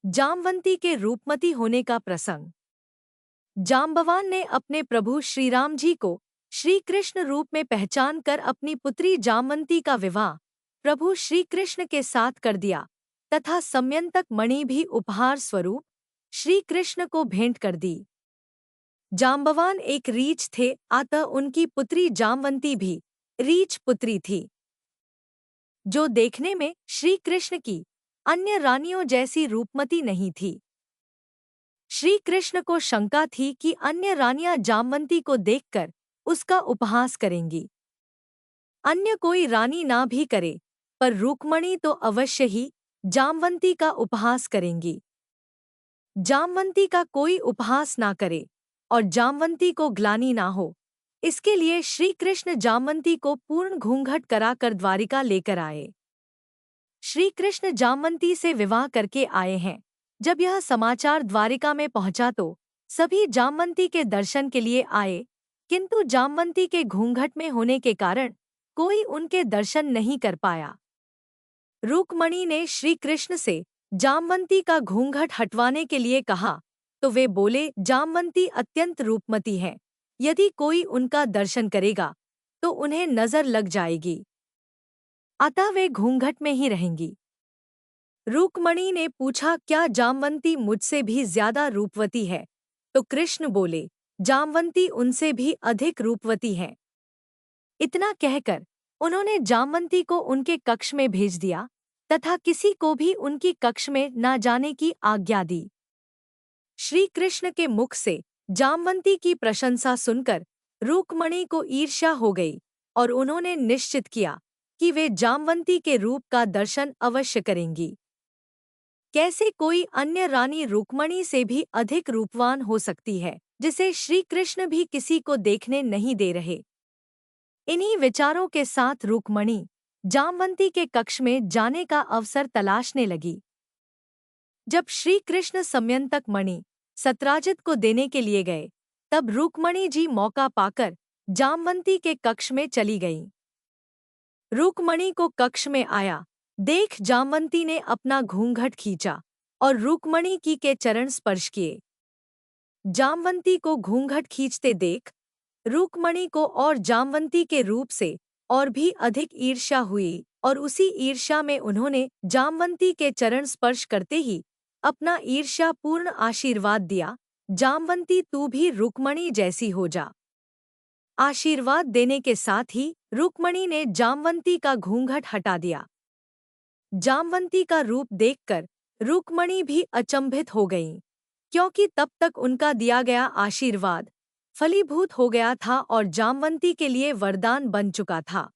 जामवंती के रूपमती होने का प्रसंग। जाम्बवान ने अपने प्रभु श्री राम जी को श्री कृष्ण रूप में पहचान कर अपनी पुत्री जामवंती का विवाह प्रभु श्री कृष्ण के साथ कर दिया तथा समयंतक मणि भी उपहार स्वरूप श्री कृष्ण को भेंट कर दी। जाम्बवान एक रीछ थे, अतः उनकी पुत्री जामवंती भी रीछ पुत्री थी, जो देखने में श्री कृष्ण की अन्य रानियों जैसी रूपमती नहीं थी। श्री कृष्ण को शंका थी कि अन्य रानियां जामवंती को देखकर उसका उपहास करेंगी। अन्य कोई रानी ना भी करे, पर रुक्मणी तो अवश्य ही जामवंती का उपहास करेंगी। जामवंती का कोई उपहास ना करे और जामवंती को ग्लानि ना हो, इसके लिए श्री कृष्ण जामवंती को पूर्ण घूंघट कराकर द्वारिका लेकर आए। श्री कृष्ण जामवंती से विवाह करके आए हैं। जब यह समाचार द्वारिका में पहुंचा तो सभी जामवंती के दर्शन के लिए आए, किंतु जामवंती के घूंघट में होने के कारण कोई उनके दर्शन नहीं कर पाया। रुक्मणी ने श्री कृष्ण से जामवंती का घूंघट हटवाने के लिए कहा तो वे बोले, जामवंती अत्यंत रूपमती है, यदि कोई उनका दर्शन करेगा तो उन्हें नजर लग जाएगी, अतः वे घूंघट में ही रहेंगी। रुक्मणी ने पूछा, क्या जामवंती मुझसे भी ज्यादा रूपवती है? तो कृष्ण बोले, जामवंती उनसे भी अधिक रूपवती है। इतना कहकर उन्होंने जामवंती को उनके कक्ष में भेज दिया तथा किसी को भी उनकी कक्ष में न जाने की आज्ञा दी। श्री कृष्ण के मुख से जामवंती की प्रशंसा सुनकर रुक्मणी को ईर्ष्या हो गई और उन्होंने निश्चित किया कि वे जामवंती के रूप का दर्शन अवश्य करेंगी। कैसे कोई अन्य रानी रुक्मणी से भी अधिक रूपवान हो सकती है, जिसे श्री कृष्ण भी किसी को देखने नहीं दे रहे। इन्हीं विचारों के साथ रुक्मणी जामवंती के कक्ष में जाने का अवसर तलाशने लगी। जब श्री कृष्ण समयंतक मणि सत्राजित को देने के लिए गए, तब रुक्मणी जी मौका पाकर जामवंती के कक्ष में चली गईं। रुक्मणी को कक्ष में आया देख जामवंती ने अपना घूंघट खींचा और रुक्मणी की के चरण स्पर्श किए। जामवंती को घूंघट खींचते देख रुक्मणी को और जामवंती के रूप से और भी अधिक ईर्ष्या हुई और उसी ईर्ष्या में उन्होंने जामवंती के चरण स्पर्श करते ही अपना ईर्ष्यापूर्ण आशीर्वाद दिया, जामवंती तू भी रुक्मणी जैसी हो जा। आशीर्वाद देने के साथ ही रुक्मणी ने जामवंती का घूंघट हटा दिया। जामवंती का रूप देखकर रुक्मणी भी अचंभित हो गईं, क्योंकि तब तक उनका दिया गया आशीर्वाद फलीभूत हो गया था और जामवंती के लिए वरदान बन चुका था।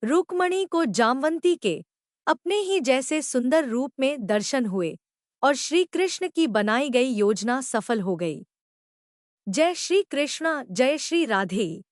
रुक्मणी को जामवंती के अपने ही जैसे सुंदर रूप में दर्शन हुए और श्री कृष्ण की बनाई गई योजना सफल हो गई। जय श्री कृष्ण, जय श्री राधे।